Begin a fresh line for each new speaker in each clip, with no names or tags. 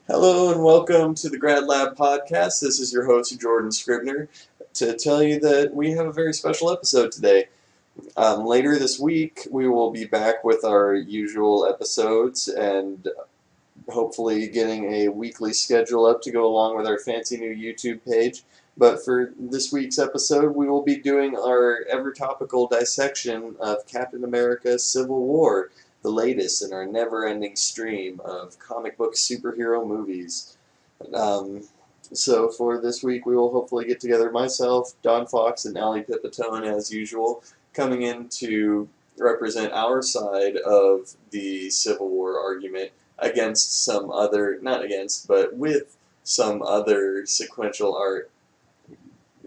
Hello and welcome to the Grad Lab Podcast. This is your host, Jordan Scribner, to tell you that we have a very special episode today. Later this week, we will be back with our usual episodes and hopefully getting a weekly schedule up to go along with our fancy new YouTube page. But for this week's episode, we will be doing our ever-topical dissection of Captain America Civil War, the latest in our never-ending stream of comic book superhero movies. So for this week, we will hopefully get together myself, Don Fox, and Allie Pipitone as usual, coming in to represent our side of the Civil War argument against some other, not against, but with some other sequential art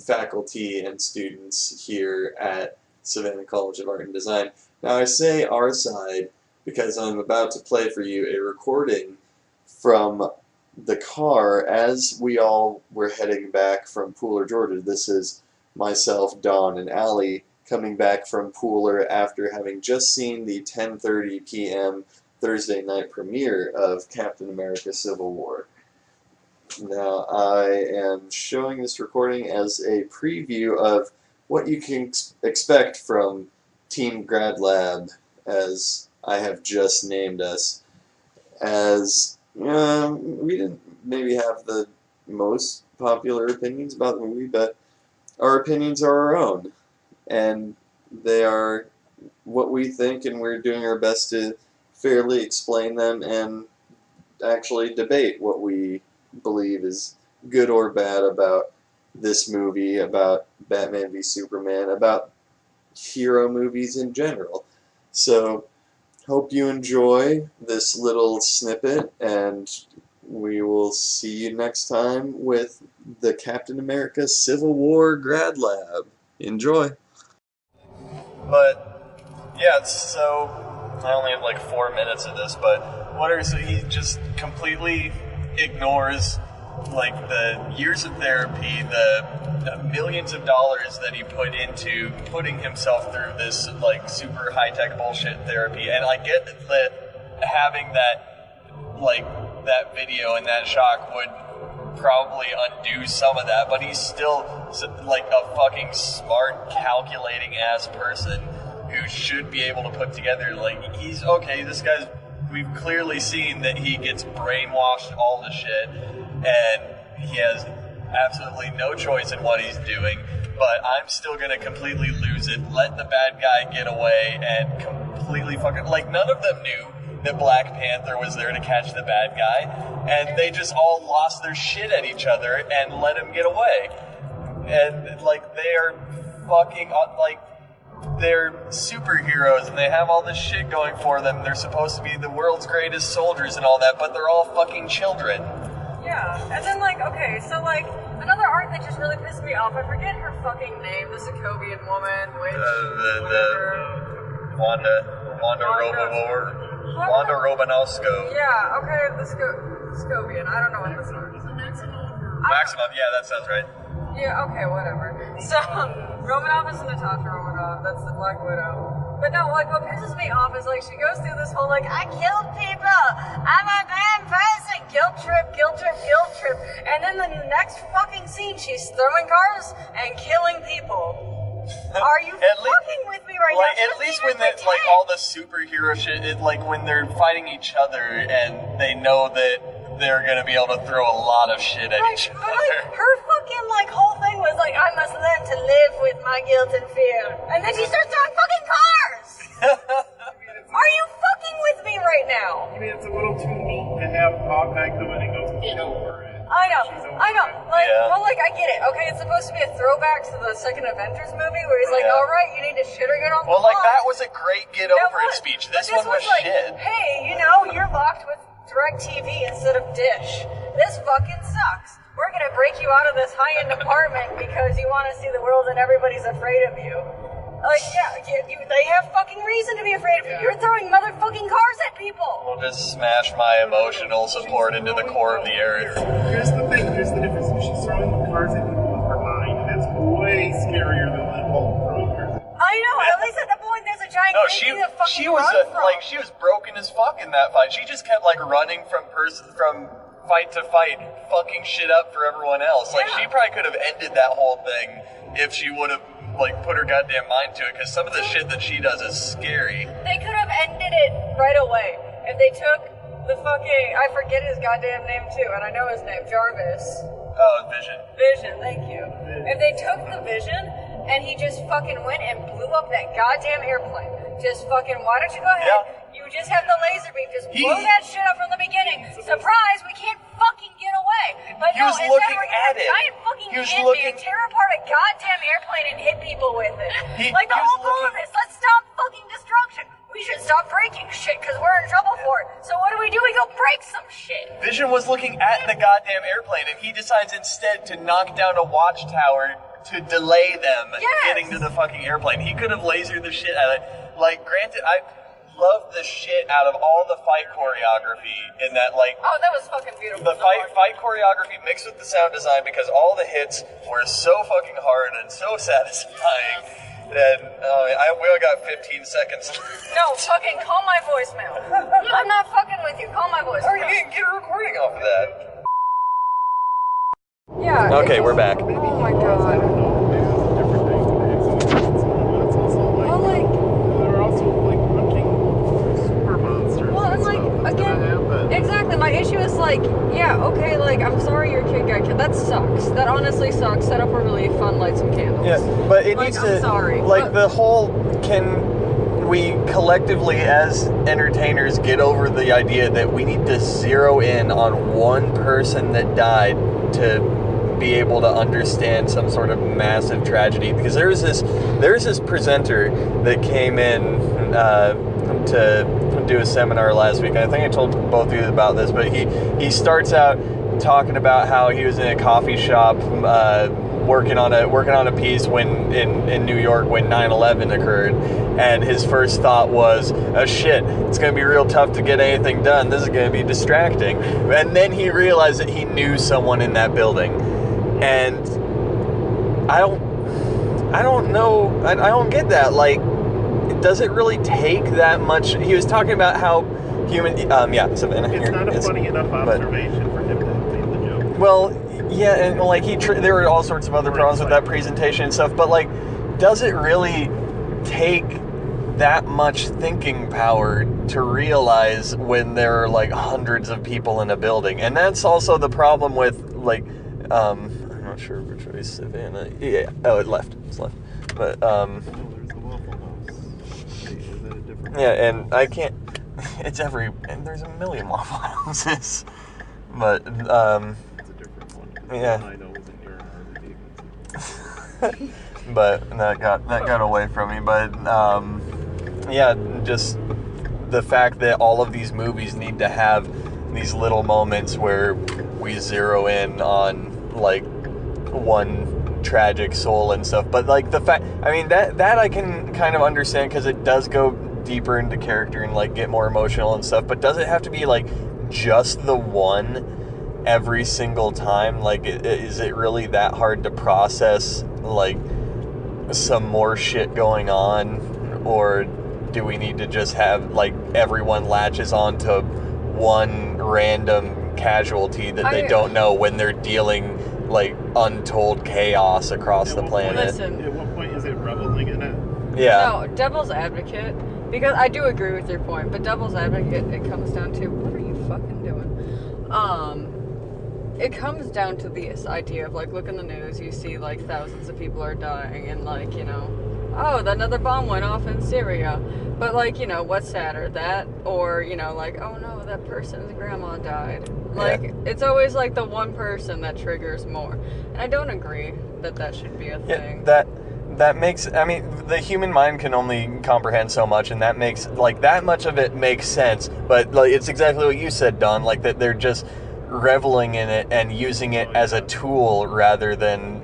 faculty and students here at Savannah College of Art and Design. Now I say our side because I'm about to play for you a recording from the car as we all were heading back from Pooler, Georgia. This is myself, Don, and Allie coming back from Pooler after having just seen the 10:30 p.m. Thursday night premiere of Captain America Civil War. Now, I am showing this recording as a preview of what you can expect from Team Grad Lab, as I have just named us, as we didn't maybe have the most popular opinions about the movie, but our opinions are our own, and they are what we think, and we're doing our best to fairly explain them and actually debate what we believe is good or bad about this movie, about Batman v Superman, about hero movies in general. So, hope you enjoy this little snippet, and we will see you next time with the Captain America Civil War Grad Lab. Enjoy! But, yeah, so I only have like 4 minutes of this, but so he just completely ignores like the years of therapy, the millions of dollars that he put into putting himself through this like super high-tech bullshit therapy. And I get that having that video and that shock would probably undo some of that, but he's still like a fucking smart, calculating ass person who should be able to put together, like, he's okay, this guy's, we've clearly seen that he gets brainwashed all the shit, and he has absolutely no choice in what he's doing, but I'm still gonna completely lose it, let the bad guy get away, and completely fucking, like, none of them knew that Black Panther was there to catch the bad guy, and they just all lost their shit at each other and let him get away. And, like, they are fucking, like, they're superheroes and they have all this shit going for them. They're supposed to be the world's greatest soldiers and all that, but they're all fucking children.
Yeah, and then okay, so another art that just really pissed me off, I forget her fucking name, the Sokovian woman, which...
Wanda Romanovsko.
Yeah, okay, the Sokovian, I don't know what this is.
Maximum, yeah, that sounds right.
Yeah, okay, whatever. So, Romanov is Natasha Romanoff, that's the Black Widow. But no, what pisses me off is, she goes through this whole, I killed people! I'm a bad person! Guilt trip, guilt trip, guilt trip. And then the next fucking scene, she's throwing cars and killing people. Are you fucking with me right now?
At least when all the superhero shit, when they're fighting each other and they know that they're gonna be able to throw a lot of shit at each other.
But her fucking whole thing was I must learn to live with my guilt and fear. And then she starts throwing fucking cars! Are you fucking with me right now?
I mean, it's a little too neat to have Hawkeye come in and go, get over it.
I know. I get it. Okay, it's supposed to be a throwback to the second Avengers movie where he's alright, you need to shit or get on the block.
That was a great get over it speech. This one was shit.
Hey, you're locked with DirecTV instead of Dish. This fucking sucks. We're gonna break you out of this high-end apartment because you want to see the world and everybody's afraid of you. They have fucking reason to be afraid of you. You're throwing motherfucking cars at people.
We'll just smash my emotional support into the core of the earth.
Here's the thing. Here's the difference. She's throwing cars at people with her mind, and that's way scarier than the whole throwing cars.
I know. At least at the point there's a giant thing to fucking
she was
run from.
she was broken as fuck in that fight. She just kept running from fight to fight, fucking shit up for everyone else. Like, she probably could have ended that whole thing if she would have, like, put her goddamn mind to it, because some of the shit that she does is scary.
They could have ended it right away if they took the fucking, I forget his goddamn name too, and I know his name, Jarvis.
Oh, Vision.
Vision, thank you. If they took the Vision and he just fucking went and blew up that goddamn airplane, just fucking, why don't you go ahead?
Yeah.
You just have the laser beam, just blow that shit up from the beginning. Surprise, we can't fucking get away. But
He was
instead
looking
we're gonna
at it.
giant fucking
He was
hit
looking-
and tear apart a goddamn airplane and hit people with it. Like the
he was
whole goal of
looking-
this, let's stop fucking destruction. We should stop breaking shit because we're in trouble for it. So what do? We go break some shit.
Vision was looking at the goddamn airplane, and he decides instead to knock down a watchtower to delay them getting to the fucking airplane. He could have lasered the shit out of it. Like, granted, I love the shit out of all the fight choreography in that, like...
Oh, that was fucking beautiful.
The fight choreography mixed with the sound design, because all the hits were so fucking hard and so satisfying that we only got 15 seconds.
No, fucking call my voicemail. I'm not fucking with you. Call my voicemail.
Or you can get a recording off of that.
Yeah.
Okay, we're back.
Oh my god. Well, like...
They're also, like, punching super monsters.
Well, and like, again, exactly, my issue is like, yeah, okay, like, I'm sorry your kid got killed. That sucks. That honestly sucks. Set up a really fun, light some candles.
Yeah, but it
like,
needs
I'm
to...
sorry.
Like,
but,
the whole... we collectively as entertainers get over the idea that we need to zero in on one person that died to be able to understand some sort of massive tragedy? Because there's this presenter that came in to do a seminar last week. I think I told both of you about this, but he starts out talking about how he was in a coffee shop working on a piece when in New York when 9/11 occurred, and his first thought was, oh shit, it's gonna be real tough to get anything done, this is gonna be distracting. And then he realized that he knew someone in that building, and I don't know, I don't get that. Like, does it really take that much? He was talking about how Savannah,
it's not a funny enough observation for him to leave the joke.
Well, yeah, and like there were all sorts of other problems with that presentation and stuff, but like, does it really take that much thinking power to realize when there are like hundreds of people in a building? And that's also the problem with like, I'm not sure which way is Savannah. Yeah, oh, it's left. But
There's the Waffle House. Is that a different
yeah, and I can't. It's and there's a million Waffle Houses, but
It's a different one.
Yeah.
The one I know was in near Harley Davidson.
but that got away from me. But yeah, just the fact that all of these movies need to have these little moments where we zero in on like one tragic soul and stuff. But like the fact, I mean, that I can kind of understand, because it does go deeper into character and like get more emotional and stuff. But does it have to be like just the one every single time? Like, is it really that hard to process like some more shit going on, or do we need to just have like everyone latches on to one random casualty that they don't know when they're dealing like untold chaos across the planet?
Listen.
At what point is it reveling in it?
Yeah.
No, devil's advocate, because I do agree with your point, but devil's advocate, it comes down to, what are you fucking doing? It comes down to this idea of like, look in the news, you see like thousands of people are dying, and like, you know, oh, another bomb went off in Syria. But like, you know, what's sadder, that or, you know, like, oh no, that person's grandma died. Like, it's always like the one person that triggers more. And I don't agree that should be a thing.
That makes, I mean, the human mind can only comprehend so much, and that makes, like, that much of it makes sense. But like, it's exactly what you said, Don, like that they're just reveling in it and using it as a tool rather than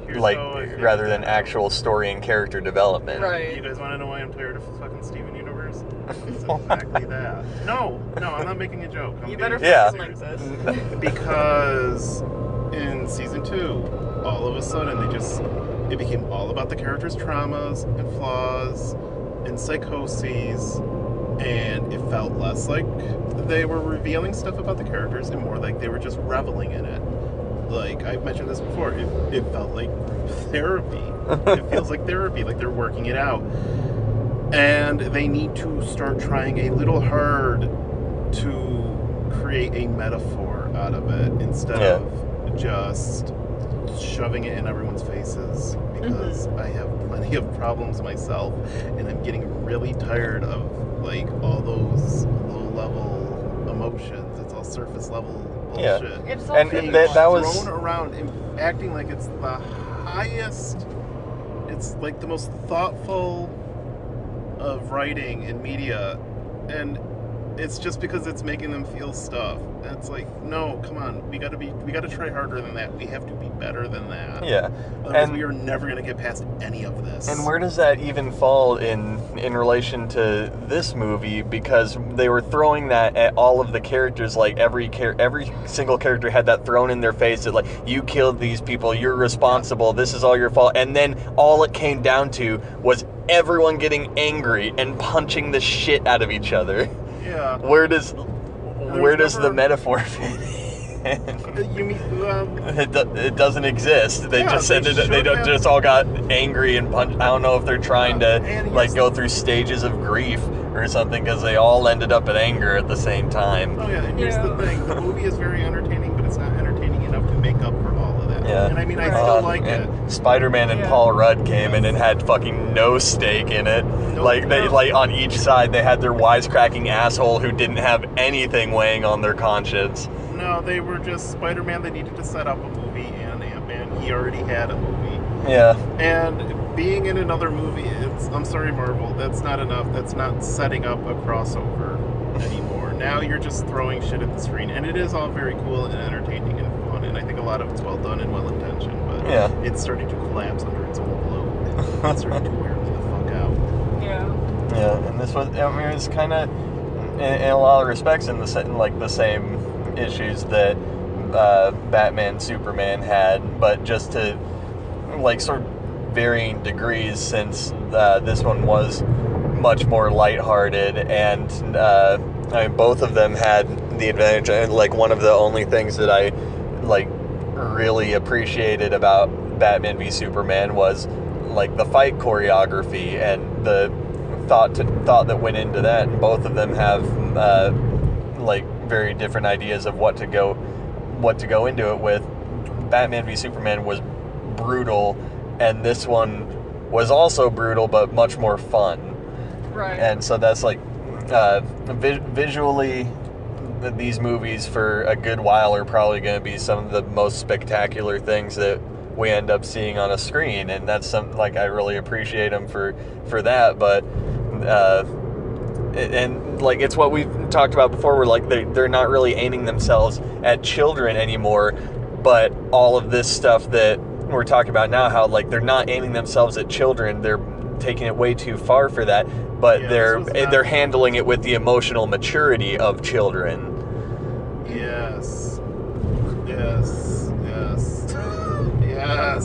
actual story and character development.
Right.
You guys want to know why I'm tired of fucking Steven Universe? It's exactly that. No, I'm not making a joke.
You better
Yeah.
like this.
Because in season 2, all of a sudden it became all about the characters' traumas and flaws and psychoses And it felt less like they were revealing stuff about the characters and more like they were just reveling in it. Like, I've mentioned this before, it felt like therapy. It feels like therapy, like they're working it out. And they need to start trying a little hard to create a metaphor out of it instead of just shoving it in everyone's faces, because I have plenty of problems myself, and I'm getting really tired of like all those low-level emotions. It's all surface-level bullshit.
It's all
And that was
thrown around and acting like it's the highest. It's like the most thoughtful of writing and media, and it's just because it's making them feel stuff. And it's like, no, come on, we gotta try harder than that. We have to be better than that.
Yeah.
Otherwise,
And
we are never gonna get past any of this.
And where does that even fall in relation to this movie? Because they were throwing that at all of the characters. Like every single character had that thrown in their face that like, you killed these people, you're responsible, this is all your fault. And then all it came down to was everyone getting angry and punching the shit out of each other.
Yeah.
Where does the metaphor fit in?
You mean
It doesn't exist. They just said they just all got angry and punched. I don't know if they're trying to like go through stages of grief or something, because they all ended up in anger at the same time.
Oh yeah, and here's the thing: the movie is very entertaining, but it's not entertaining enough to make up for all of that.
Yeah.
And I mean, I still like it.
Spider-Man and Paul Rudd came in and had fucking no stake in it. They on each side they had their wisecracking asshole who didn't have anything weighing on their conscience.
No, they were just Spider-Man. They needed to set up a movie, and Ant-Man. He already had a movie.
Yeah.
And being in another movie, I'm sorry, Marvel, that's not enough. That's not setting up a crossover anymore. Now you're just throwing shit at the screen, and it is all very cool and entertaining and fun, and I think a lot of it's well done and well intentioned, but it's starting to collapse under its own load. It's starting to wear me the fuck out.
Yeah.
Yeah, and this was, I mean, it's kind of, in a lot of respects, in the same issues that Batman, Superman had, but just to like sort of varying degrees, since this one was much more lighthearted, and I mean, both of them had the advantage. And like, one of the only things that I like really appreciated about Batman v Superman was like the fight choreography and the thought that went into that. And both of them have like very different ideas of what to go into it with. Batman v Superman was brutal, and this one was also brutal but much more fun.
Right.
And so that's like visually, these movies for a good while are probably going to be some of the most spectacular things that we end up seeing on a screen, and that's something like I really appreciate them for that. But and like, it's what we've talked about before, where like they're not really aiming themselves at children anymore, but all of this stuff that we're talking about now, how like they're not aiming themselves at children, they're taking it way too far for that, but they're handling it with the emotional maturity of children.
Yes. I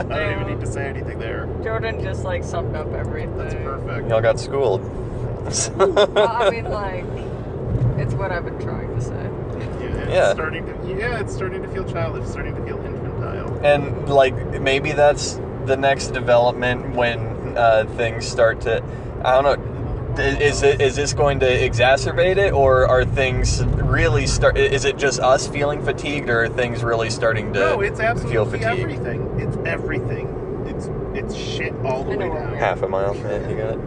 don't even need to say anything there.
Jordan just like summed up everything.
That's perfect.
Y'all got schooled.
Well, I mean, like, it's what I've been trying to say.
It's starting to feel childish, starting to feel infantile.
And like, maybe that's the next development when things start to, I don't know, is this going to exacerbate it, or are things really is it just us feeling fatigued, or are things really starting to
No, it's absolutely
feel fatigued?
everything. It's everything. It's shit all the way down.
Half a mile, man, you got it.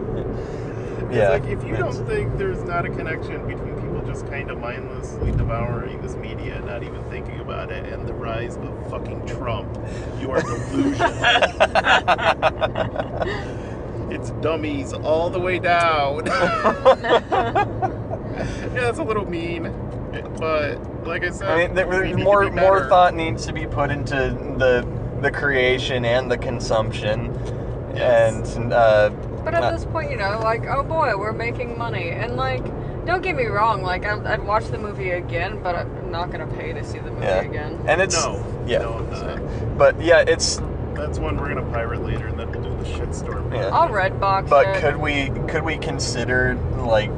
Yeah. Like, if you don't think there's not a connection between people just kind of mindlessly devouring this media, not even thinking about it, and the rise of fucking Trump, you are delusional. It's dummies all the way down. Yeah, it's a little mean, but like I said,
I mean, more thought needs to be put into the creation and the consumption.
Yes.
And
but at this point, you know, like, oh boy, we're making money, and like, don't get me wrong, like, I'd watch the movie again, but I'm not gonna pay to see the movie again.
And it's
No, I'm not.
But yeah, it's
That's one we're gonna pirate later, and then we'll do the shitstorm.
Yeah.
I'll red box
But
it.
could we consider like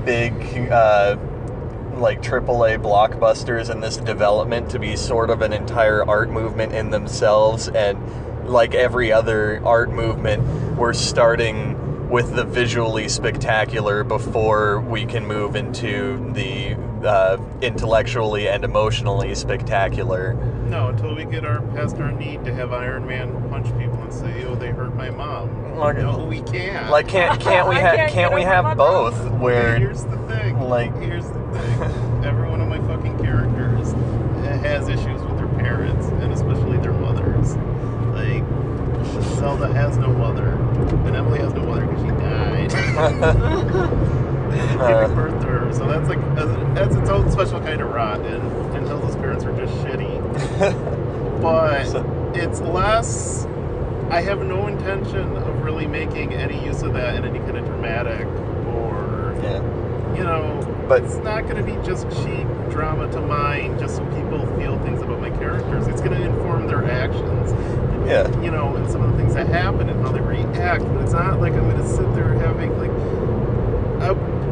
big like AAA blockbusters in this development to be sort of an entire art movement in themselves, and like every other art movement, we're starting with the visually spectacular before we can move into the intellectually and emotionally spectacular.
No, until we get past our need to have Iron Man punch people and say, "Oh, they hurt my mom."
Like,
no, we can't.
Like, can't we have both? Where
Here's the thing. Here's the thing. Every one of my fucking characters has issues with their parents, and especially their mothers. Like, Zelda has no mother, and Emily has no mother because she died. Giving birth to her. So that's its own special kind of rot, and Zelda's parents are just shitty. But it's less. I have no intention of really making any use of that in any kind of dramatic or, but it's not going to be just cheap drama to mine just so people feel things about my characters. It's going to inform their actions.
Yeah.
And some of the things that happen and how they react. But it's not like I'm going to sit there having, like,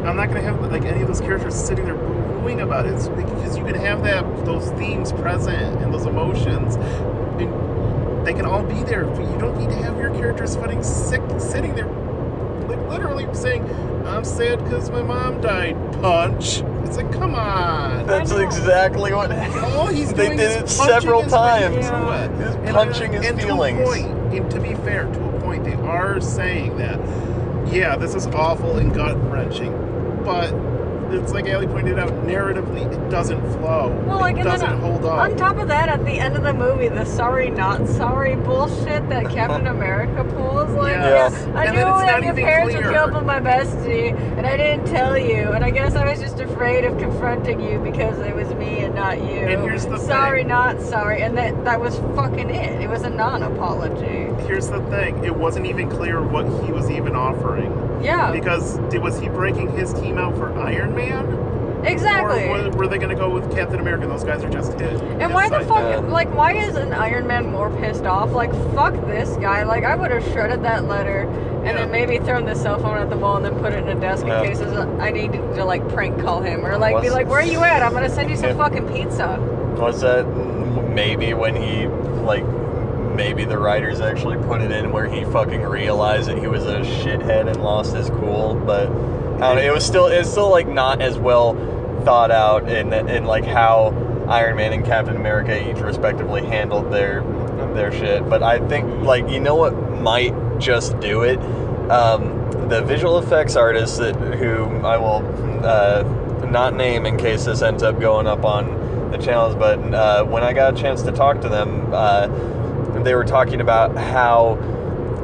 I'm not going to have, like, any of those characters sitting there boo-hooing about it. It's because you can have those themes present and those emotions. They can all be there, but you don't need to have your characters sitting there, like, literally saying, "I'm sad because my mom died." Punch. It's like, come on.
That's exactly what
all he's doing.
They did it several times.
He's
punching his feelings.
To be fair, to a point, they are saying that, yeah, this is awful and gut-wrenching, but it's like Allie pointed out, narratively, it doesn't flow.
Well,
it doesn't hold up.
On top of that, at the end of the movie, the sorry, not sorry bullshit that Captain America pulls, like,
Yeah.
I
And
knew
then it's
that
not
your
even
parents were
clear.
killed by my bestie, and I didn't tell you, and I guess I was just afraid of confronting you because it was me and not you.
And here's the
sorry,
thing.
not sorry, and that was fucking it. It was a non-apology.
Here's the thing. It wasn't even clear what he was even offering.
Yeah.
Because was he breaking his team out for Iron Man?
Exactly.
Or were they going to go with Captain America? Those guys are just hit.
And why the fuck, like, why is an Iron Man more pissed off? Like, fuck this guy. Like, I would have shredded that letter and then maybe thrown the cell phone at the wall and then put it in a desk in case I needed to, like, prank call him. Or, like, be like, where are you at? I'm going to send you some fucking pizza.
Was that maybe when he, like, maybe the writers actually put it in where he fucking realized that he was a shithead and lost his cool? But, I don't know, it's still, like, not as well thought out in like how Iron Man and Captain America each respectively handled their shit. But I think, like, you know what might just do it? The visual effects artists who I will not name in case this ends up going up on the channels, but when I got a chance to talk to them, they were talking about how,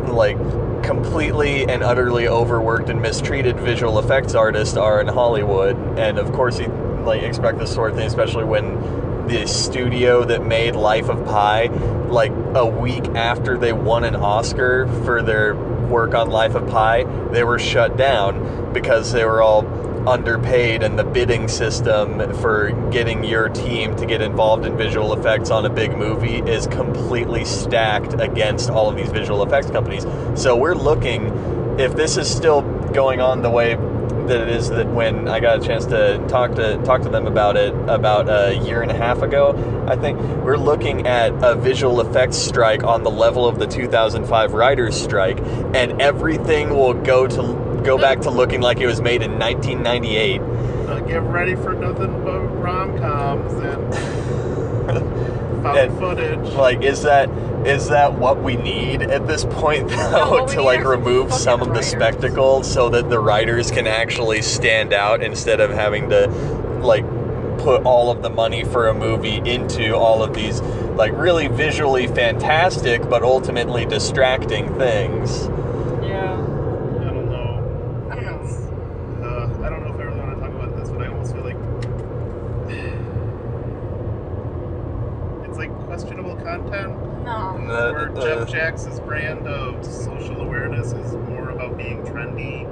like, completely and utterly overworked and mistreated visual effects artists are in Hollywood. And of course you, like, expect this sort of thing, especially when the studio that made Life of Pi, like, a week after they won an Oscar for their work on Life of Pi, they were shut down because they were all underpaid, and the bidding system for getting your team to get involved in visual effects on a big movie is completely stacked against all of these visual effects companies. So we're looking, if this is still going on the way that it is, that when I got a chance to talk to them about it about a year and a half ago, I think we're looking at a visual effects strike on the level of the 2005 writers' strike, and everything will go back to looking like it was made in 1998.
Get ready for nothing but rom-coms and found footage.
Like, is that what we need at this point, though, to, like, remove some of the spectacle so that the writers can actually stand out instead of having to, like, put all of the money for a movie into all of these, like, really visually fantastic but ultimately distracting things?
Yeah.
I don't know if I really want to talk about this, but I almost feel like it's like questionable content.
No.
Where Jeff Jacks's brand of social awareness is more about being trendy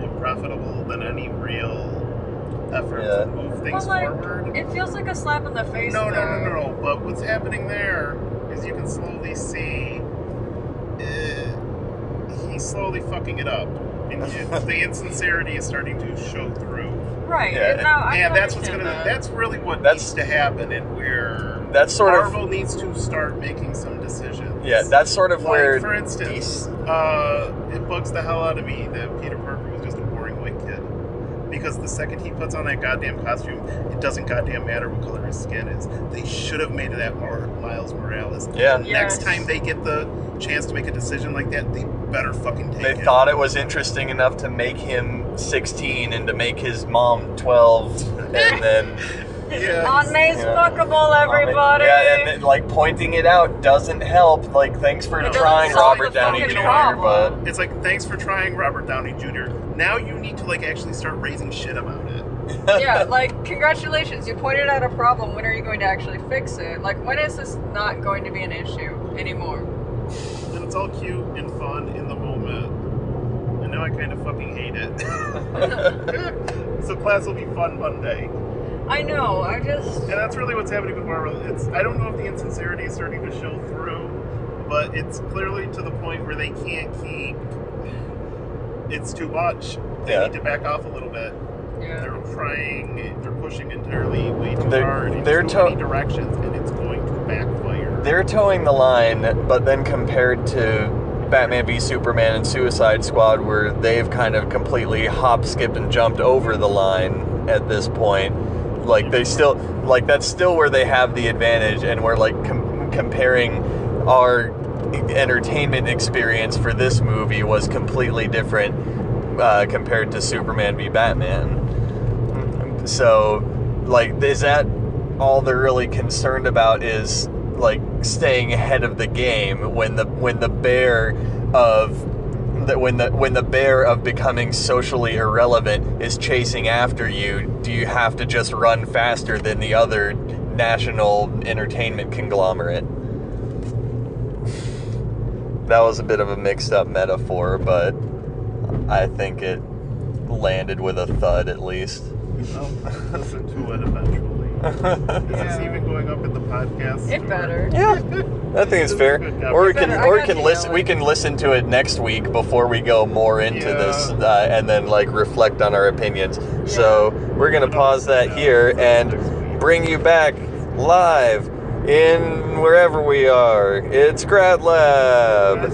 and profitable than any real effort to move things forward.
It feels like a slap in the face.
No. But what's happening there because you can slowly see he's slowly fucking it up. And the insincerity is starting to show through.
Right.
Yeah.
No, I
And that's
understand that.
that's really what needs to happen, and where
That's sort of-
Marvel needs to start making some decisions.
Yeah, that's sort of
Like,
where...
for instance, it bugs the hell out of me that Peter Parker was just a boring white kid. Because the second he puts on that goddamn costume, it doesn't goddamn matter what color his skin is. They should have made that more Miles Morales.
Yeah.
And next time they get the chance to make a decision like that, they better fucking take
They
it.
thought it was interesting enough to make him 16 and to make his mom 12, and then...
Yeah.
Aunt May's fuckable, everybody.
Yeah, and then, like, pointing it out doesn't help. Like, thanks for
It
trying,
doesn't solve
Robert
the
Downey
fucking
Jr.,
problem.
but...
It's like, thanks for trying, Robert Downey Jr. Now you need to, like, actually start raising shit about it.
Yeah, like, congratulations, you pointed out a problem. When are you going to actually fix it? Like, when is this not going to be an issue anymore?
And it's all cute and fun in the moment. And now I kind of fucking hate it. So class will be fun Monday.
I know, I just...
And that's really what's happening with Marvel. I don't know if the insincerity is starting to show through, but it's clearly to the point where they can't keep... It's too much. They need to back off a little bit.
Yeah.
They're pushing entirely way too hard in
they're
too many directions, and it's going to backfire.
They're towing the line, but then compared to Batman v Superman and Suicide Squad, where they've kind of completely hop, skipped, and jumped over the line at this point, like, they still, like, that's still where they have the advantage, and we're, like, comparing our entertainment experience for this movie was completely different compared to Superman v Batman. So, like, is that all they're really concerned about is, like, staying ahead of the game when the bear of becoming socially irrelevant is chasing after you? Do you have to just run faster than the other national entertainment conglomerate? That was a bit of a mixed up metaphor, but I think it landed with a thud at least.
I'll listen to it eventually. Is this even going up in the podcast?
It better.
Yeah, I think it's fair. Or we can,
I got you,
listen.
Allie.
We can listen to it next week before we go more into this, and then like reflect on our opinions. So we're gonna pause that here and bring you back live in wherever we are. It's Grad Lab.